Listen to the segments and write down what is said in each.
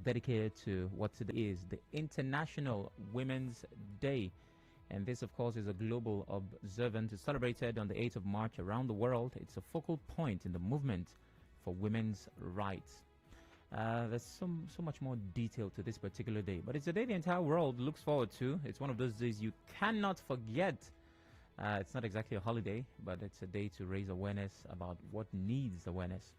dedicated to what today is the International Women's Day. And this, of course, is a global observance. It's celebrated on the 8th of March around the world. It's a focal point in the movement for women's rights. There's so much more detail to this particular day, but it's a day the entire world looks forward to. It's one of those days you cannot forget. It's not exactly a holiday, but it's a day to raise awareness about what needs awareness.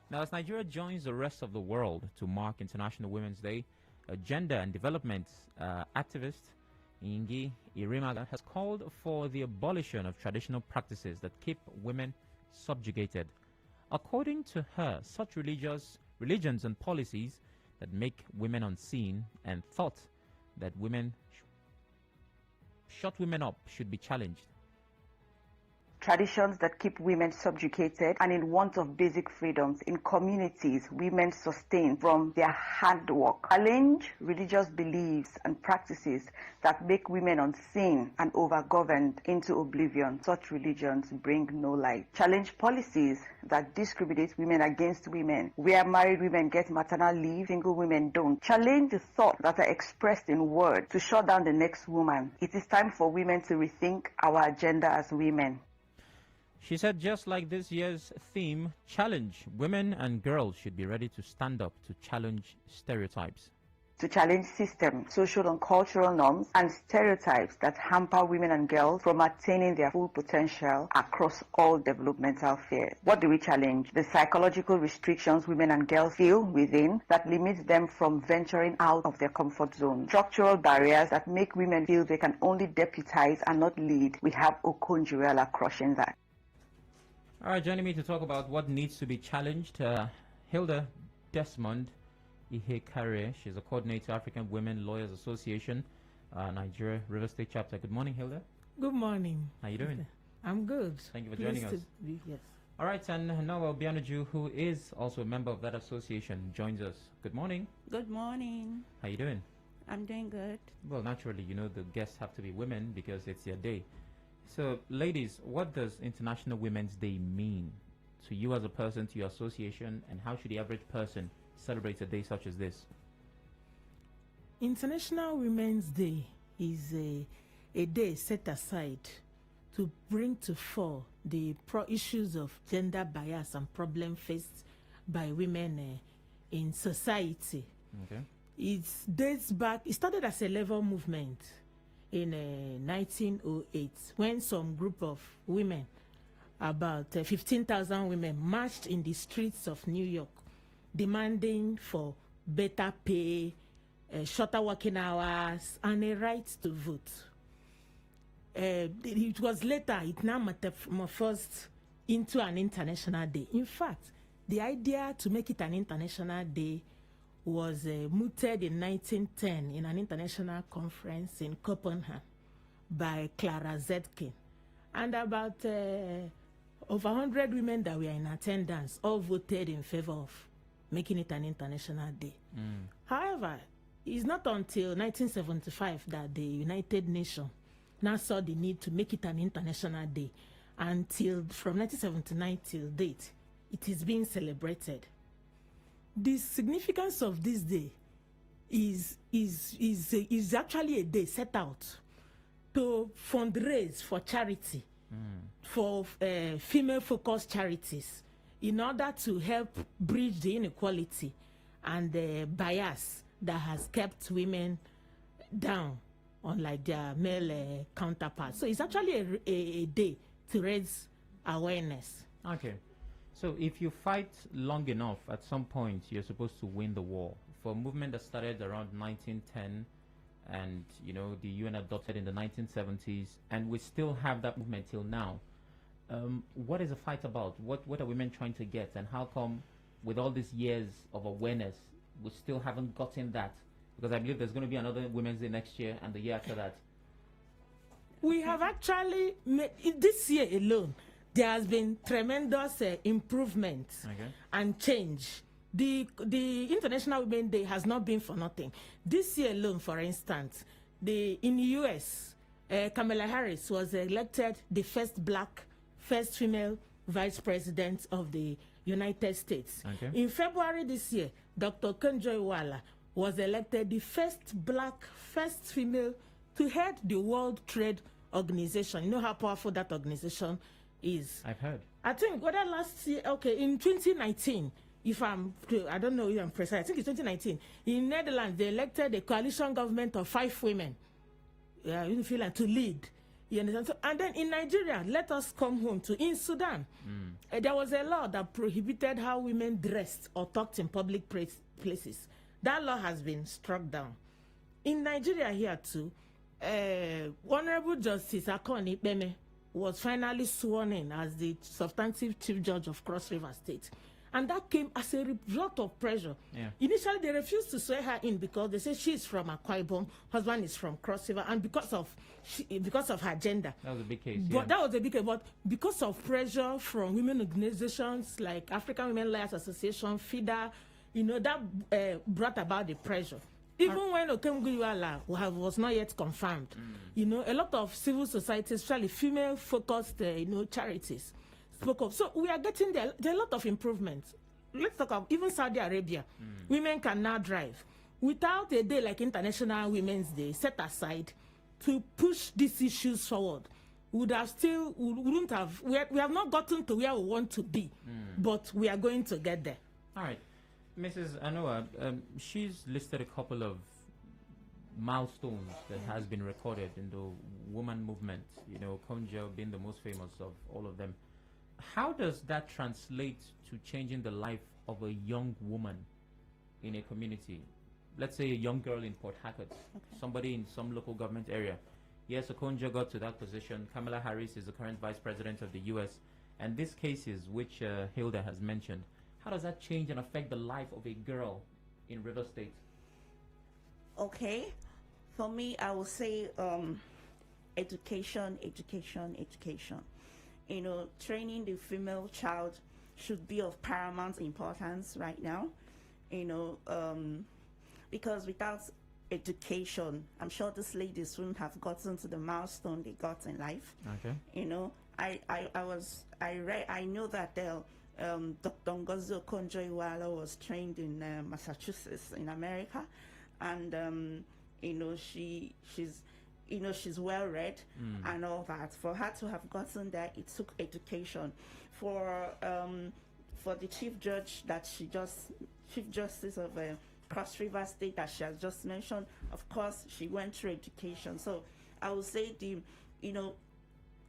Now, as Nigeria joins the rest of the world to mark International Women's Day, a gender and development activist, Ihekaira, has called for the abolition of traditional practices that keep women subjugated. According to her, such religions and policies that make women unseen and thought that women shut women up should be challenged. Traditions that keep women subjugated and in want of basic freedoms in communities women sustain from their hard work. Challenge religious beliefs and practices that make women unseen and overgoverned into oblivion. Such religions bring no light. Challenge policies that discriminate women against women, where married women get maternal leave, single women don't. Challenge the thoughts that are expressed in words to shut down the next woman. It is time for women to rethink our agenda as women. She said just like this year's theme, challenge, women and girls should be ready to stand up to challenge stereotypes. To challenge systems, social and cultural norms and stereotypes that hamper women and girls from attaining their full potential across all developmental spheres. What do we challenge? The psychological restrictions women and girls feel within that limit them from venturing out of their comfort zone. Structural barriers that make women feel they can only deputize and not lead. We have Okonjo-Iweala crushing that. All right, joining me to talk about what needs to be challenged, Hilda, Desmond, Ihekaira. She's a coordinator, African Women Lawyers Association, Nigeria, River State Chapter. Good morning, Hilda. Good morning. How you doing? I'm good. Thank you for joining us. Yes. All right, and Anowa Obianuju, who is also a member of that association, joins us. Good morning. Good morning. How you doing? I'm doing good. Well, naturally, you know the guests have to be women because it's their day. So, ladies, what does International Women's Day mean to you as a person, to your association, and how should the average person celebrate a day such as this? International Women's Day is a day set aside to bring to fore the issues of gender bias and problem faced by women in society. Okay. It dates back, it started as a labor movement in 1908 when some group of women, about 15,000 women, marched in the streets of New York demanding for better pay, shorter working hours, and a right to vote. It was later, it now metamorphosed into an international day. In fact, the idea to make it an international day was mooted in 1910 in an international conference in Copenhagen by Clara Zetkin. And about over 100 women that were in attendance all voted in favor of making it an international day. However, it's not until 1975 that the United Nations now saw the need to make it an international day. Until from 1979 till date, it is being celebrated. The significance of this day is actually a day set out to fundraise for charity, for female-focused charities, in order to help bridge the inequality and the bias that has kept women down, unlike their male counterparts. So it's actually a day to raise awareness. Okay. So if you fight long enough, at some point you're supposed to win the war. For a movement that started around 1910 and, you know, the UN adopted in the 1970s, and we still have that movement till now, what is the fight about? What are women trying to get? And how come with all these years of awareness, we still haven't gotten that? Because I believe there's going to be another Women's Day next year and the year after that. We have actually made, this year alone, there has been tremendous improvement and change. The International Women's Day has not been for nothing. This year alone, for instance, in the U.S., Kamala Harris was elected the first female vice president of the United States. In February this year, Dr. Okonjo-Iweala was elected the first black, first female to head the World Trade Organization. You know how powerful that organization is. I've heard. I think whether last year, okay, in 2019, I don't know if I'm precise, I think it's 2019, in Netherlands, they elected a coalition government of 5 women in Finland to lead. You understand? So, and then in Nigeria, let us come home to in Sudan. There was a law that prohibited how women dressed or talked in public places. That law has been struck down. In Nigeria here too, Honorable Justice Akoni Beme was finally sworn in as the substantive chief judge of Cross River State. And that came as a result of pressure. Yeah. Initially, they refused to swear her in because they say she's from Akwa Ibom, husband is from Cross River, and because of her gender. That was a big case. But that was a big case. But because of pressure from women organizations like African Women Lawyers Association, FIDA, that brought about the pressure. Even when AWLA was not yet confirmed, a lot of civil society, especially female-focused, charities, spoke up. So we are getting there. There are a lot of improvements. Let's talk about even Saudi Arabia. Women can now drive. Without a day like International Women's Day set aside to push these issues forward, we have not gotten to where we want to be, but we are going to get there. All right. Mrs. Anowa, she's listed a couple of milestones that has been recorded in the woman movement, Konja being the most famous of all of them. How does that translate to changing the life of a young woman in a community? Let's say a young girl in Port Harcourt, somebody in some local government area. Yes, Okonjo got to that position. Kamala Harris is the current vice president of the U.S. And these cases, which Hilda has mentioned, how does that change and affect the life of a girl in River State? Okay. For me, I will say education. Training the female child should be of paramount importance right now. Because without education, I'm sure these ladies wouldn't have gotten to the milestone they got in life. Okay. I know that Dr. Ngozi Okonjo-Iweala was trained in Massachusetts in America, and she's well read and all that. For her to have gotten there, it took education. For the chief justice of Cross River State that she has just mentioned, of course she went through education. So I would say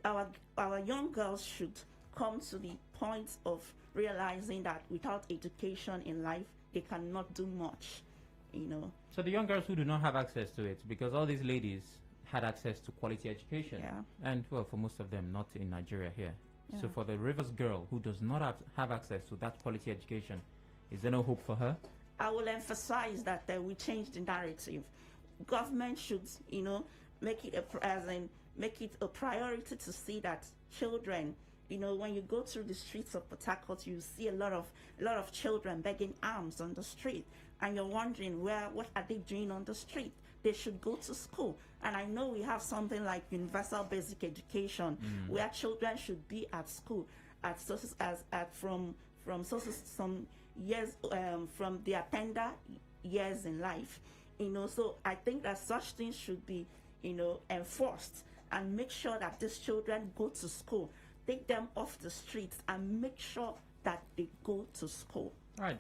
our young girls should come to the point of realizing that without education in life, they cannot do much, So the young girls who do not have access to it, because all these ladies had access to quality education, and well, for most of them, not in Nigeria here. Yeah. So for the Rivers girl who does not have access to that quality education, is there no hope for her? I will emphasize that we change the narrative. Government should, make it a priority to see that children, when you go through the streets of Port Harcourt, you see a lot of children begging alms on the street, and you're wondering what are they doing on the street? They should go to school. And I know we have something like universal basic education, where children should be at school from their tender years in life. So I think that such things should be enforced, and make sure that these children go to school. Take them off the streets and make sure that they go to school. Right.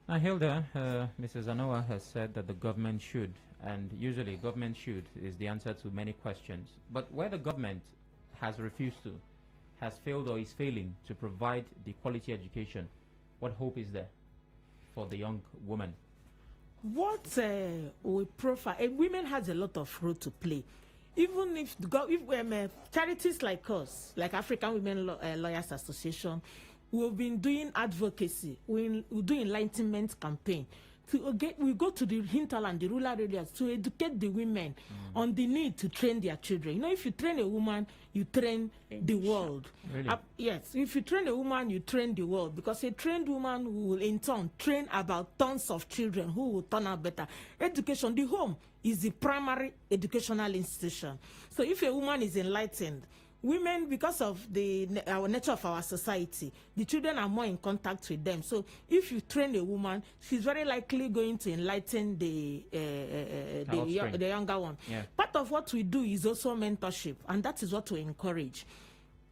Now, Hilda, Mrs. Anowa has said that the government should, and usually government should is the answer to many questions. But where the government has refused to, has failed or is failing to provide the quality education, what hope is there for the young woman? What we profile, women has a lot of role to play. Even if charities like us, like African Women Lawyers Association, we've been doing advocacy, we do enlightenment campaign. We go to the hinterland, the rural areas, to educate the women on the need to train their children. If you train a woman, you train the world. Really? Yes, if you train a woman, you train the world, because a trained woman will in turn train about tons of children who will turn out better. Education, the home is the primary educational institution. So if a woman is enlightened, women, because of our nature of our society, the children are more in contact with them. So if you train a woman, she's very likely going to enlighten the younger one. Yeah. Part of what we do is also mentorship, and that is what we encourage.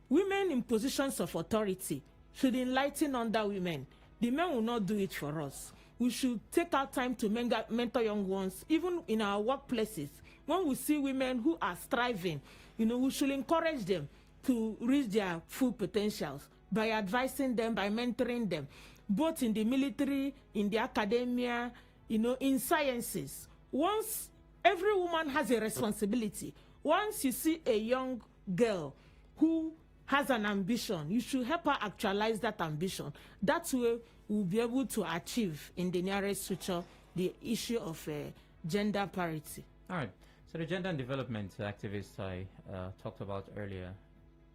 Women in positions of authority should enlighten other women. The men will not do it for us. We should take our time to mentor young ones, even in our workplaces. When we see women who are striving, we should encourage them to reach their full potentials by advising them, by mentoring them, both in the military, in the academia, in sciences. Once every woman has a responsibility. Once you see a young girl who has an ambition, you should help her actualize that ambition. That way, we'll be able to achieve in the nearest future the issue of gender parity. All right. So the gender and development activists I talked about earlier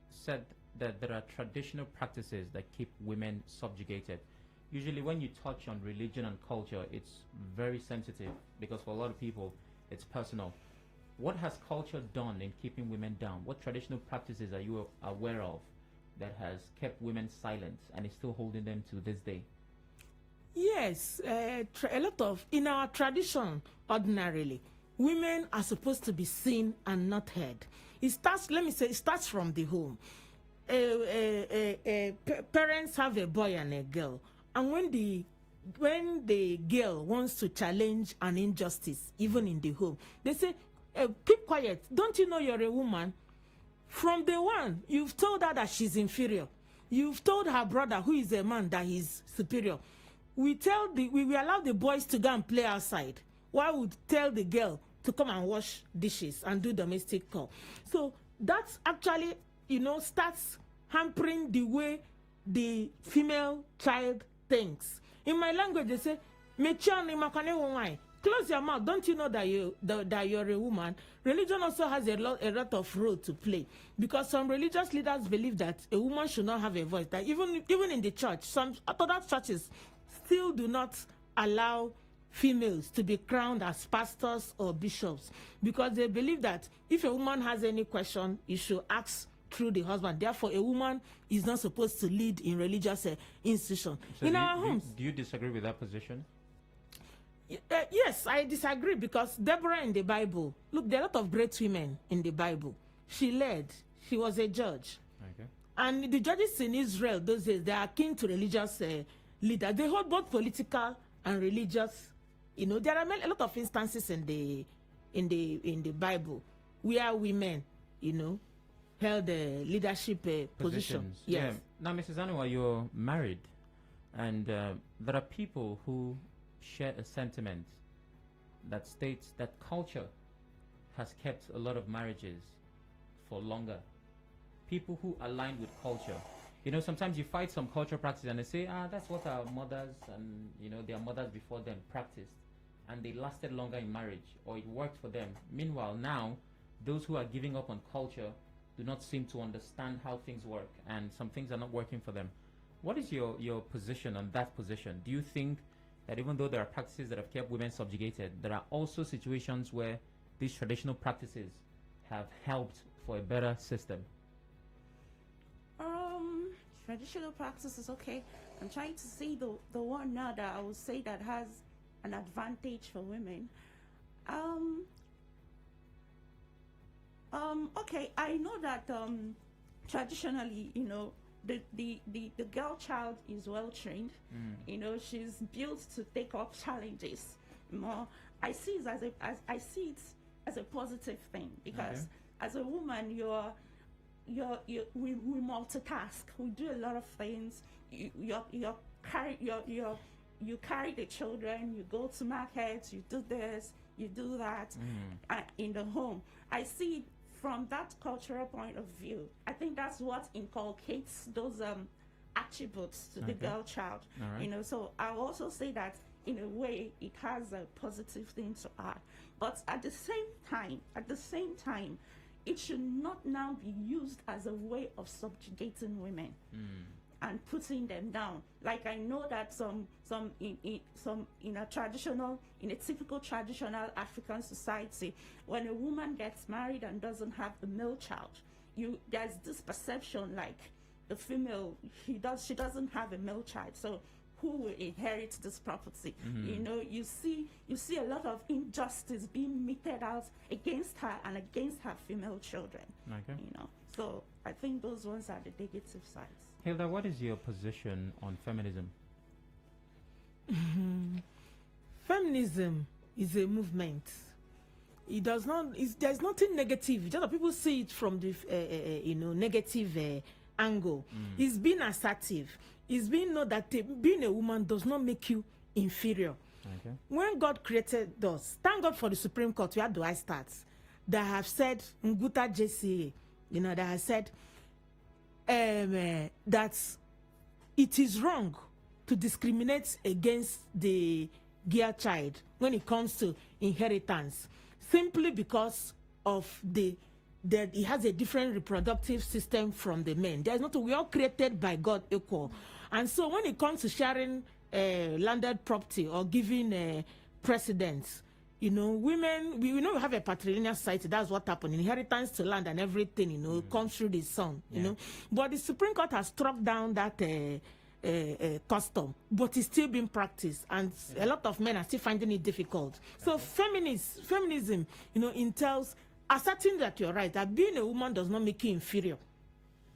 said that there are traditional practices that keep women subjugated. Usually when you touch on religion and culture, it's very sensitive because for a lot of people, it's personal. What has culture done in keeping women down? What traditional practices are you aware of that has kept women silent and is still holding them to this day? Yes, a lot of, in our tradition, ordinarily, women are supposed to be seen and not heard. It starts from the home. Parents have a boy and a girl, and when the girl wants to challenge an injustice, even in the home, they say, keep quiet. Don't you know you're a woman? From day one, you've told her that she's inferior. You've told her brother, who is a man, that he's superior. We allow the boys to go and play outside. Why would tell the girl to come and wash dishes and do domestic chore? So that's actually, starts hampering the way the female child thinks. In my language, they say, close your mouth. Don't you know that you're a woman? Religion also has a lot of role to play, because some religious leaders believe that a woman should not have a voice. That even in the church, some Orthodox churches still do not allow females to be crowned as pastors or bishops, because they believe that if a woman has any question, you should ask through the husband. Therefore, a woman is not supposed to lead in religious institutions. So in our homes. Do you disagree with that position? Yes, I disagree, because Deborah in the Bible, look, there are a lot of great women in the Bible. She led. She was a judge. Okay. And the judges in Israel those days, they are akin to religious leaders. They hold both political and religious. There are a lot of instances in the Bible where women, held leadership positions. Yes. Yeah. Now, Mrs. Anowa, you're married, and there are people who share a sentiment that states that culture has kept a lot of marriages for longer. People who align with culture. Sometimes you fight some cultural practice and they say, that's what our mothers and, their mothers before them practiced. And they lasted longer in marriage, or it worked for them. Meanwhile, now, those who are giving up on culture do not seem to understand how things work, and some things are not working for them. What is your position on that position? Do you think that even though there are practices that have kept women subjugated, there are also situations where these traditional practices have helped for a better system? Traditional practices, okay. I'm trying to see the one now that I would say that has an advantage for women. Okay, I know that traditionally, the girl child is well trained. She's built to take up challenges more. I see it as a positive thing, because as a woman, we multitask. We do a lot of things. You carry the children. You go to markets. You do this. You do that in the home. I see it from that cultural point of view. I think that's what inculcates those attributes to the girl child. Right. So I also say that in a way it has a positive thing to add. But at the same time, it should not now be used as a way of subjugating women and putting them down. Like, I know that in a typical traditional African society, when a woman gets married and doesn't have a male child, there's this perception like the female, she doesn't have a male child, so who will inherit this property? You know, you see a lot of injustice being meted out against her and against her female children. Okay. You know, so I think those ones are the negative sides. Hilda, what is your position on feminism? Feminism is a movement. It does not. There's nothing negative. Just that people see it from the negative angle. It's being assertive. It's being know that being a woman does not make you inferior. Okay. When God created us, thank God for the Supreme Court. Where do I start? That have said Nguta JCA, that has said that it is wrong to discriminate against the girl child when it comes to inheritance, simply because of that it has a different reproductive system from the men. There's not. We all created by God equal, and so when it comes to sharing landed property or giving precedence, women, we know we have a patrilineal society. That's what happened. Inheritance to land and everything, comes through the son. But the Supreme Court has struck down that custom, but it's still being practiced, and a lot of men are still finding it difficult. So feminism, entails asserting that you're right, that being a woman does not make you inferior,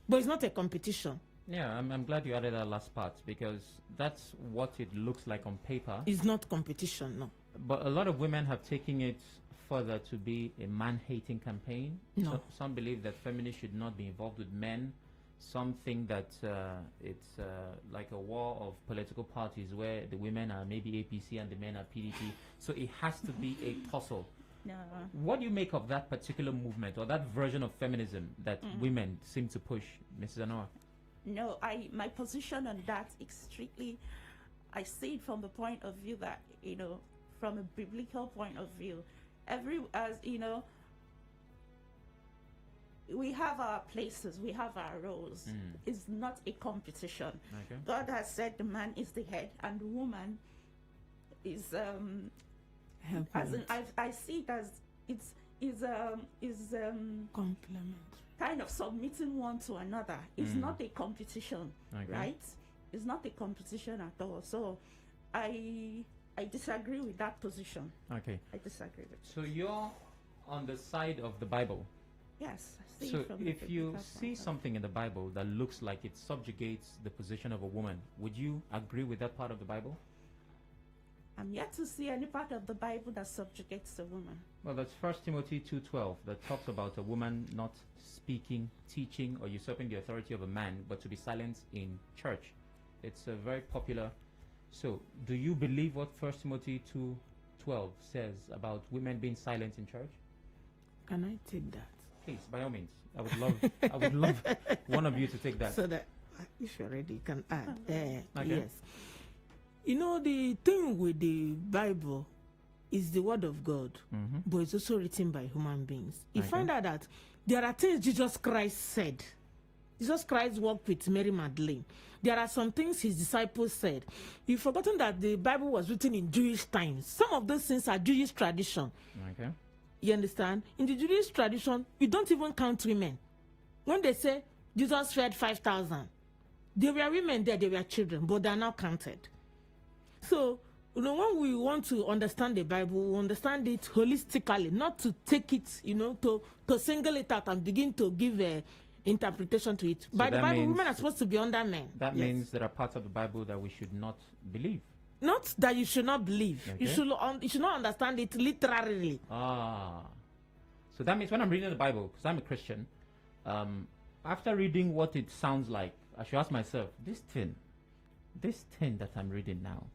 but it's not a competition. Yeah, I'm glad you added that last part, because that's what it looks like on paper. It's not competition, no. But a lot of women have taken it further to be a man-hating campaign. No. So, some believe that feminists should not be involved with men. Some think that it's like a war of political parties where the women are maybe APC and the men are PDP. So it has to be a tussle. No. What do you make of that particular movement or that version of feminism that women seem to push, Mrs. Anowa? No, my position on that is strictly, I see it from the point of view that, from a biblical point of view, we have our places, we have our roles. It's not a competition. Okay. God has said the man is the head and the woman is as in, I see it as it's complement, kind of submitting one to another. It's not a competition, Okay. right? It's not a competition at all. So I disagree with that position. Okay. I disagree with it. So you're on the side of the Bible. Yes. I see So it from the if you biblical see point of something in the Bible that looks like it subjugates the position of a woman, would you agree with that part of the Bible? I'm yet to see any part of the Bible that subjugates a woman. Well, that's 1 Timothy 2:12 that talks about a woman not speaking, teaching, or usurping the authority of a man, but to be silent in church. It's a very popular. So, do you believe what 1 Timothy 2:12 says about women being silent in church? Can I take that? Please, by all means. I would love one of you to take that. So that if you're ready, you can add. Okay. Yes. The thing with the Bible is the word of God, but it's also written by human beings. You Okay. find out that there are things Jesus Christ said. Jesus Christ walked with Mary Magdalene. There are some things his disciples said. You've forgotten that the Bible was written in Jewish times. Some of those things are Jewish tradition. Okay. You understand? In the Jewish tradition, you don't even count women. When they say Jesus fed 5,000, there were women there, they were children, but they are not counted. So, when we want to understand the Bible, we understand it holistically, not to take it, to single it out and begin to give a interpretation to it. So By the that Bible, means- women are supposed to be under men. That Yes. means there are parts of the Bible that we should not believe. Not that you should not believe. Okay. You should not understand it literally. So that means when I'm reading the Bible, because I'm a Christian, after reading what it sounds like, I should ask myself, this thing that I'm reading now,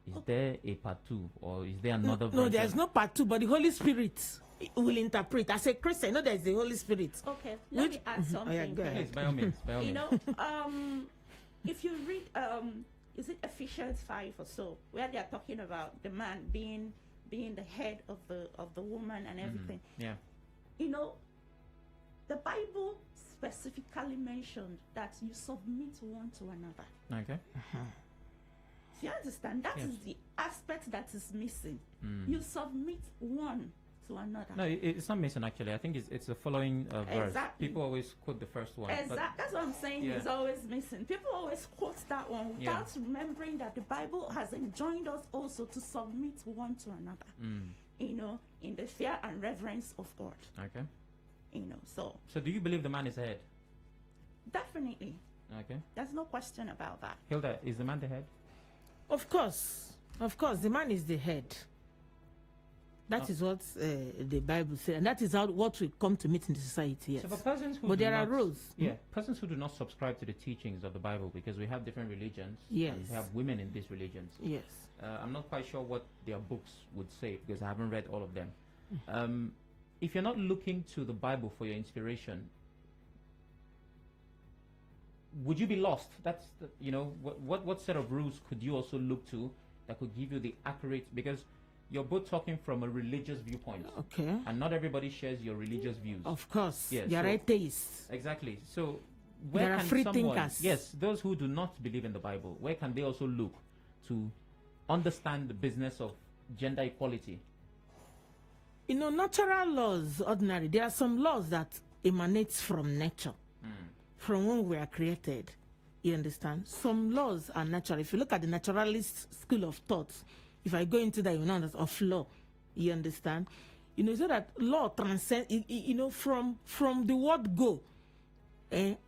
is there a part 2 or is there another version? No, there's no part 2, but the Holy Spirit will interpret. As a Christian, there's the Holy Spirit. Okay, let me add something. go ahead. Please, by all means, by all means. If you read, is it Ephesians 5 or so, where they are talking about the man being the head of the woman and everything. Yeah. The Bible specifically mentioned that you submit one to another. Okay. Do you understand? That Yes. is the aspect that is missing. You submit one to another. No, it's not missing actually. I think it's the following verse. Exactly. People always quote the first one. Exactly. That's what I'm saying. Yeah. It's always missing. People always quote that one without remembering that the Bible has enjoined us also to submit one to another. You know, in the fear and reverence of God. Okay. You know, so do you believe the man is the head? definitely. Okay. There's no question about that. Hilda, is the man the head? Of course, the man is the head. That is what the Bible says, and that is what we come to meet in the society. Yes. So for persons who but there are rules. Yeah, persons who do not subscribe to the teachings of the Bible, because we have different religions. Yes. And we have women in these religions. Yes. I'm not quite sure what their books would say because I haven't read all of them. If you're not looking to the Bible for your inspiration, would you be lost? That's what set of rules could you also look to that could give you the accurate, because you're both talking from a religious viewpoint. Okay. And not everybody shares your religious views. Of course. Yes, There are atheists. Exactly. So where There are can free someone, thinkers. yes, those who do not believe in the Bible, where can they also look to understand the business of gender equality? Natural laws, ordinary, there are some laws that emanate from nature, from when we are created. You understand? Some laws are natural. If you look at the naturalist school of thought, if I go into that, you know, of law, you understand? So that law transcends, from the word go,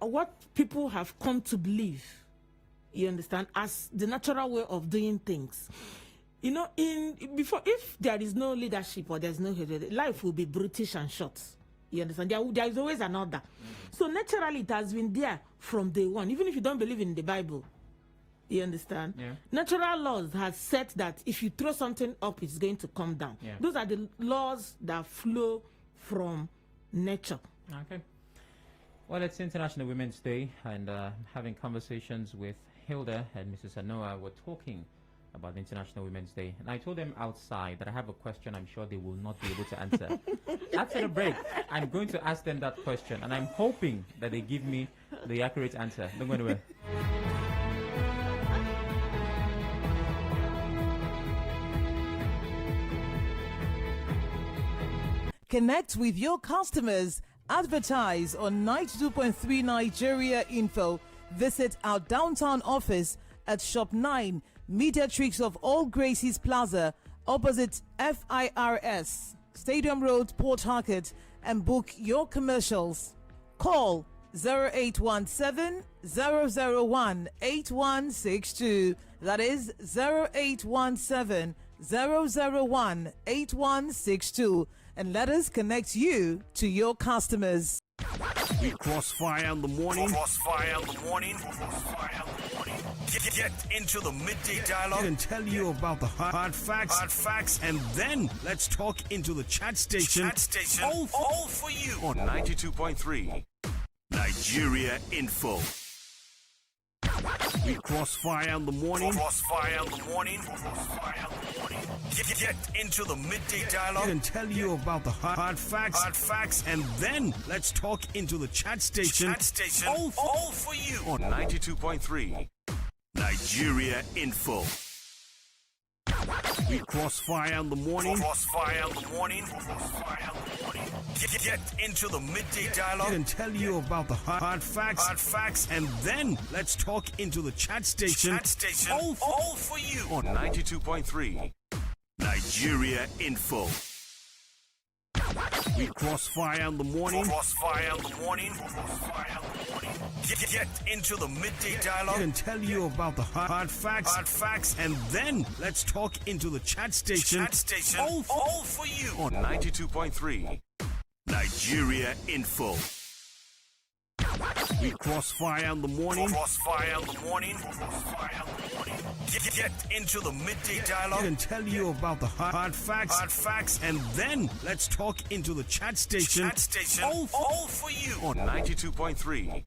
what people have come to believe, you understand, as the natural way of doing things. If there is no leadership or there's no head, life will be brutish and short. You understand? There is always an order. So naturally, it has been there from day one. Even if you don't believe in the Bible, you understand? Yeah. Natural laws have said that if you throw something up, it's going to come down. Yeah. Those are the laws that flow from nature. Okay. Well, it's International Women's Day, and having conversations with Hilda and Mrs. Anowa, we're talking about the International Women's Day. And I told them outside that I have a question I'm sure they will not be able to answer. After the break, I'm going to ask them that question, and I'm hoping that they give me the accurate answer. Don't go anywhere. Connect with your customers. Advertise on 92.3 Nigeria Info. Visit our downtown office at Shop 9, Mediatrix of All Gracies Plaza, opposite FIRS, Stadium Road, Port Harcourt, and book your commercials. Call 0817 001 8162. That is 0817 001 8162. And let us connect you to your customers. We crossfire in the morning. Crossfire in the morning. Crossfire in the morning. Get into the midday dialogue and tell you about the hard facts, and then let's talk into the chat station. All for you on 92.3 Nigeria Info. We crossfire in the morning. Crossfire in the morning. Crossfire in the morning. Get into the midday dialogue and tell you about the hard facts, and then let's talk into the chat station. All for you on 92.3 Nigeria Info. We crossfire in the morning. Crossfire in the morning. Crossfire in the morning. Get into the midday dialogue and tell you about the hard facts, and then let's talk into the chat station. All for you on 92.3 Nigeria Info. We crossfire in the morning. Crossfire in the morning. Crossfire in the morning. Get into the midday dialogue and tell you about the hard facts, and then let's talk into the chat station. All for you on 92.3 Nigeria Info. We crossfire in the morning. Crossfire in the morning. Crossfire in the morning. Get into the midday dialogue and tell you about the hard facts, and then let's talk into the chat station. All for you on 92.3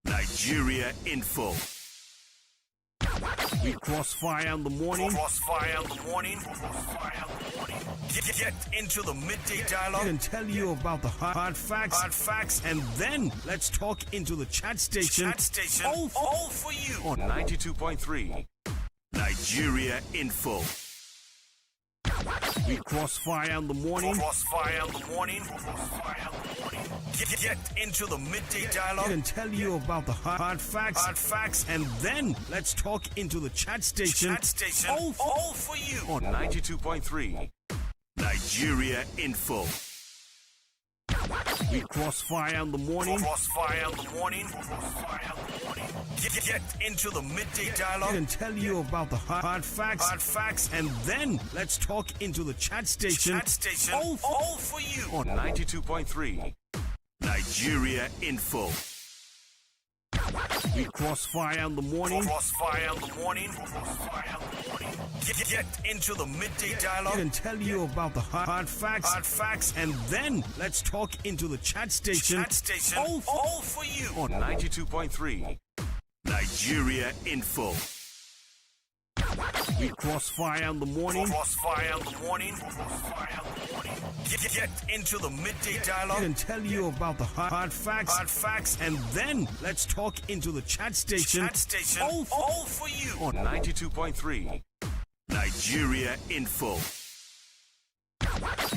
Nigeria Info. We crossfire in the morning. Crossfire in the morning. Crossfire in the morning. Get into the midday dialogue and tell you about the hard facts, and then let's talk into the chat station. All for you on 92.3 Nigeria Info. We crossfire in the morning. Crossfire in the morning. Get into the midday dialogue and tell you about the hard facts, and then let's talk into the chat station. All for you on 92.3 Nigeria Info. We crossfire in the morning. Crossfire in the morning. Get into the midday dialogue and tell you about the hard facts, and then let's talk into the chat station. All for you on 92.3 Nigeria Info. We crossfire in the morning. Crossfire in the morning. Get into the midday dialogue and tell you about the hard facts, and then let's talk into the chat station. All for you on 92.3 Nigeria Info. We crossfire in the morning. Crossfire in the morning. Get into the midday dialogue and tell you about the hard facts, and then let's talk into the chat station. All for you on 92.3 Nigeria Info.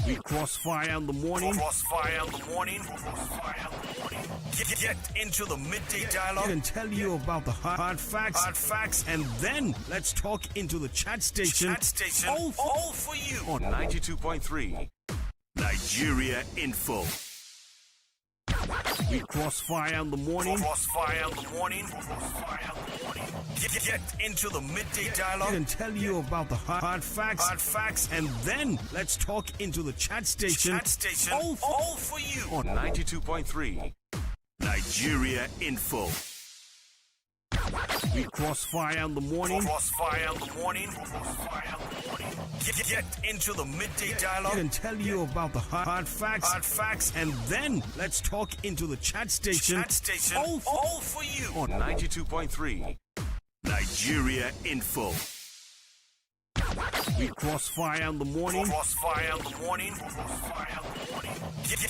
We crossfire in the morning. Crossfire in the morning. Get into the midday dialogue and tell you about the hard facts, and then let's talk into the chat station. All for you on 92.3 Nigeria Info. We crossfire in the morning. Crossfire in the morning. Get into the midday dialogue and tell you about the hard facts, and then let's talk into the chat station. All for you on 92.3 Nigeria Info. We crossfire in the morning. Crossfire in the morning. Get into the midday dialogue and tell you about the hard facts, and then let's talk into the chat station. All for you on 92.3 Nigeria Info. We crossfire in the morning. Crossfire in the morning.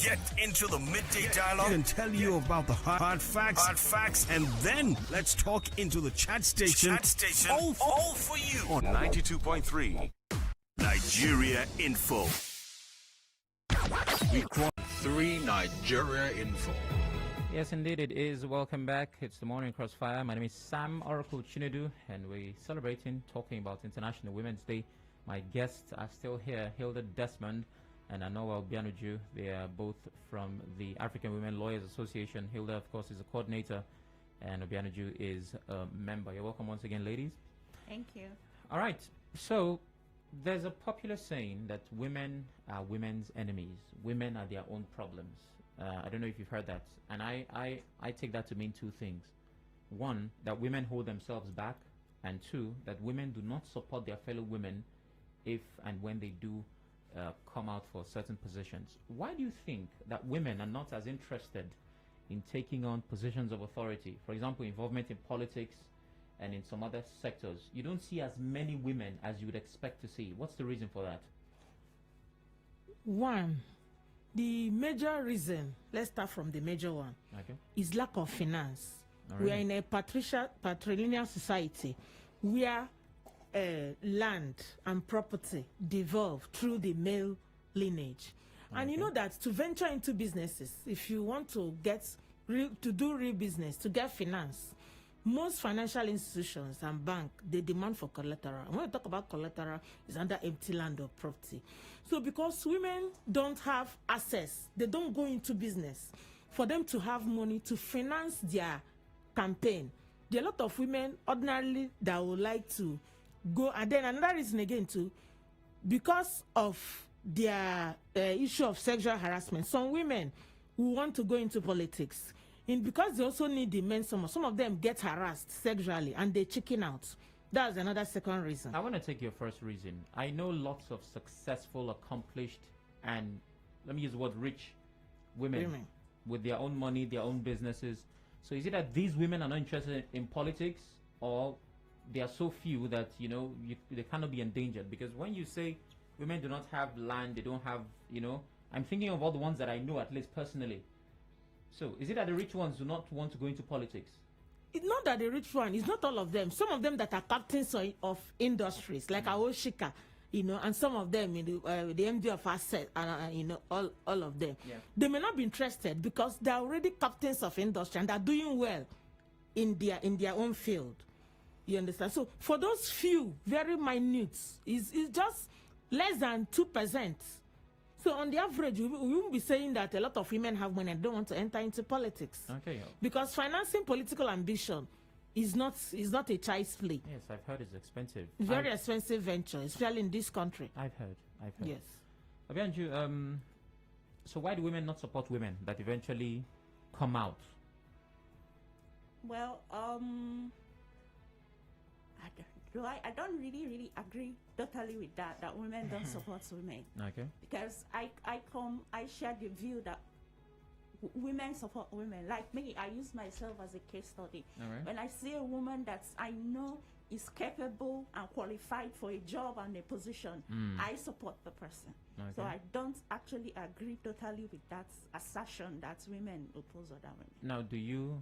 Get into the midday dialogue and tell you about the hard facts, and then let's talk into the chat station. All for you on 92.3 Nigeria Info. We cross 3 Nigeria Info. Yes, indeed, it is. Welcome back. It's the Morning Crossfire. My name is Sam Oracle Chinedu, and we're celebrating, talking about International Women's Day. My guests are still here, Hilda, Desmond, and Anowa, Obianuju. They are both from the African Women Lawyers Association. Hilda, of course, is a coordinator, and Obianuju is a member. You're welcome once again, ladies. Thank you. All right. So there's a popular saying that women are women's enemies. Women are their own problems. I don't know if you've heard that. And I take that to mean two things. One, that women hold themselves back. And two, that women do not support their fellow women if and when they do come out for certain positions. Why do you think that women are not as interested in taking on positions of authority? For example, involvement in politics and in some other sectors. You don't see as many women as you would expect to see. What's the reason for that? One, the major reason, let's start from the major one, is lack of finance. We are in a patrilineal society where land and property devolve through the male lineage. And you know that to venture into businesses, if you want to do real business, to get finance, most financial institutions and banks, they demand for collateral. And when we talk about collateral, it's under empty land or property. So because women don't have access, they don't go into business, for them to have money to finance their campaign, there are a lot of women ordinarily that would like to go. And then another reason again too, because of their issue of sexual harassment, some women who want to go into politics, because they also need the men, some of them get harassed sexually and they chicken out. That's another second reason. I want to take your first reason. I know lots of successful, accomplished, and let me use the word rich women with their own money, their own businesses. So is it that these women are not interested in politics, or they are so few that, they cannot be endangered? Because when you say women do not have land, they don't have, I'm thinking of all the ones that I know, at least personally. So is it that the rich ones do not want to go into politics? It's not that the rich one, it's not all of them. Some of them that are captains of industries, like Aoshika, and some of them, the MD of Asset, and all of them, they may not be interested because they're already captains of industry and they're doing well in their own field. You understand? So for those few, very minute, is just less than 2%. So on the average, we won't be saying that a lot of women have money and don't want to enter into politics. Okay. Because financing political ambition is not a child's play. Yes, I've heard it's expensive. Very expensive venture, especially in this country. I've heard. Yes. Obianuju, so why do women not support women that eventually come out? Well, I don't really agree totally with that women don't support women. Okay. Because I share the view that women support women. Like me, I use myself as a case study. All right. When I see a woman that I know is capable and qualified for a job and a position, I support the person. Okay. So I don't actually agree totally with that assertion that women oppose other women. Now, do you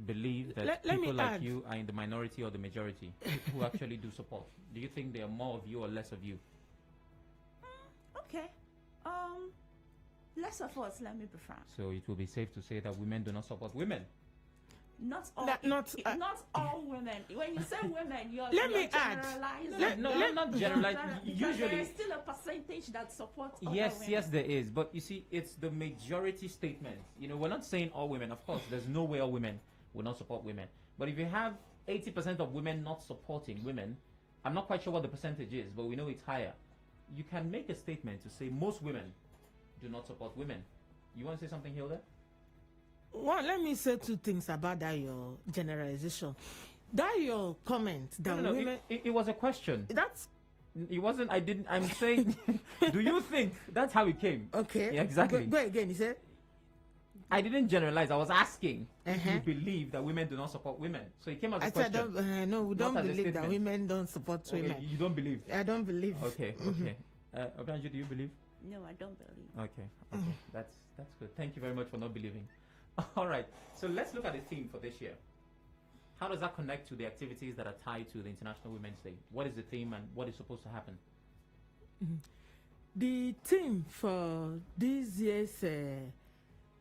believe that let people me like add. you are in the minority or the majority who actually do support? Do you think there are more of you or less of you? Okay. Less of us, let me be frank. So it will be safe to say that women do not support women. Not all. Not all women. When you say women, you're Let me add. generalizing. No, not generalize. Because Usually, there is still a percentage that supports other yes, women. there is. But you see, it's the majority statement. We're not saying all women. Of course, there's no way all women will not support women. But if you have 80% of women not supporting women, I'm not quite sure what the percentage is, but we know it's higher. You can make a statement to say most women do not support women. You want to say something, Hilda? Well, let me say two things about that your generalization. That your comment that No, women. it was a question. That's It wasn't. I'm saying. Do you think that's how it came? okay. Yeah, exactly. Go again. You said. I didn't generalize. I was asking if Uh-huh. you believe that women do not support women. So it came as a I said, question. no, we Not don't as a believe that statement. women don't support Okay, women. you don't believe. I don't believe. Okay. Obianuju, do you believe? No, I don't believe. Okay. That's good. Thank you very much for not believing. All right. So let's look at the theme for this year. How does that connect to the activities that are tied to the International Women's Day? What is the theme and what is supposed to happen? The theme for this year's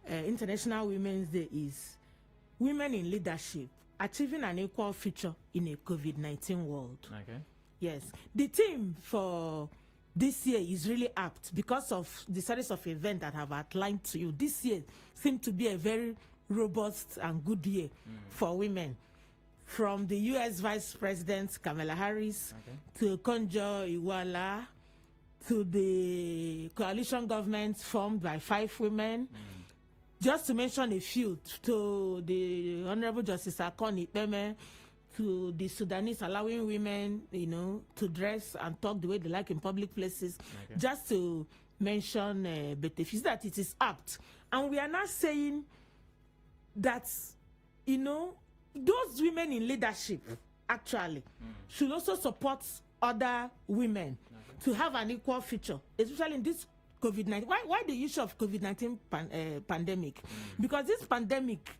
International Women's Day is Women in Leadership, Achieving an Equal Future in a COVID-19 World. Okay. Yes. The theme for this year is really apt because of the series of events that I have outlined to you. This year seemed to be a very robust and good year for women. From the U.S. Vice President Kamala Harris to Konjo Iweala to the coalition government formed by 5 women. Just to mention a few, to the Honorable Justice Akon Ipeme, to the Sudanese allowing women, to dress and talk the way they like in public places. Okay. Just to mention benefits that it is apt. And we are not saying that, those women in leadership actually should also support other women to have an equal future, especially in this COVID-19. Why the issue of COVID-19 pandemic? Because this pandemic,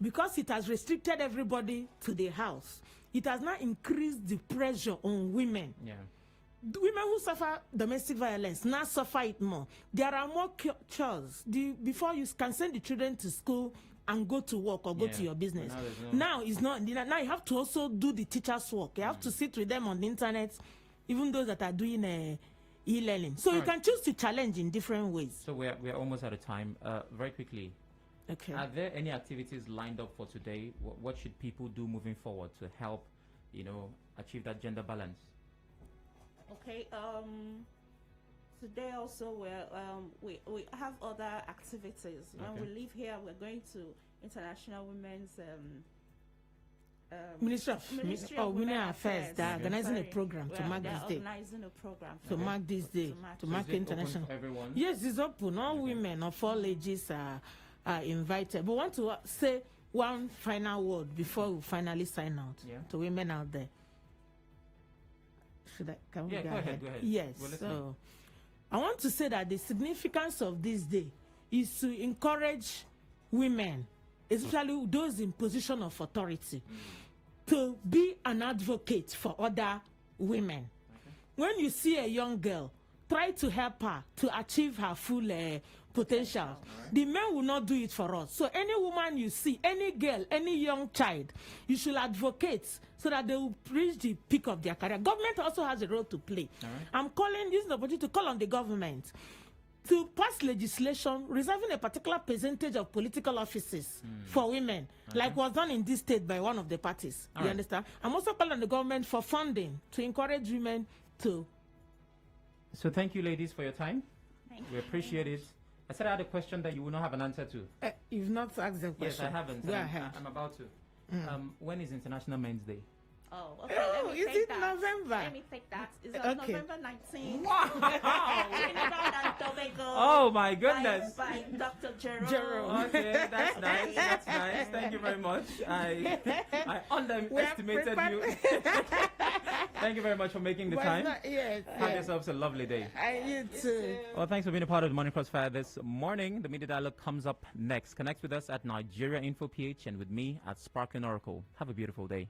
because it has restricted everybody to the house, it has now increased the pressure on women. Yeah. The women who suffer domestic violence now suffer it more. There are more chores. Before you can send the children to school and go to work or go to your business. Now it's not. Now you have to also do the teacher's work. You have to sit with them on the internet, even those that are doing e-learning. So you can choose to challenge in different ways. So we're almost out of time. Very quickly. Okay. Are there any activities lined up for today? What should people do moving forward to help, achieve that gender balance? Okay. Today also we have other activities. When we leave here, we're going to International Women's Ministry of Women Affairs. They're organizing a program to mark this day. Organizing a program To mark this day. To mark international. Open for everyone? Yes, it's open. All women of all ages are invited. But I want to say one final word before we finally sign out to women out there. Should I? Can we go ahead. Yes. So I want to say that the significance of this day is to encourage women, especially those in position of authority, to be an advocate for other women. when you see a young girl, try to help her to achieve her full potential. Right. The men will not do it for us. So any woman you see, any girl, any young child, you should advocate so that they will reach the peak of their career. Government also has a role to play. Right. I'm calling this opportunity to call on the government to pass legislation reserving a particular percentage of political offices for women, like was done in this state by one of the parties. You understand? I'm also calling on the government for funding to encourage women to. So thank you, ladies, for your time. We appreciate it. I said I had a question that you will not have an answer to. You've not asked the question. Yes, I haven't. Go ahead. I'm about to. When is International Men's Day? Oh, okay. Let me is take it that. November? Let me take that. It's on November 19th. Wow! Trinidad and Tobago. Oh my goodness! By Dr. Jerome. Okay, that's nice. That's nice. Thank you very much. I underestimated you. Thank you very much for making the time. Have yourselves a lovely day. You too. Well, thanks for being a part of the Morning Crossfire this morning. The Media Dialogue comes up next. Connect with us at Nigeria Info PH and with me at Sparkling Oracle. Have a beautiful day.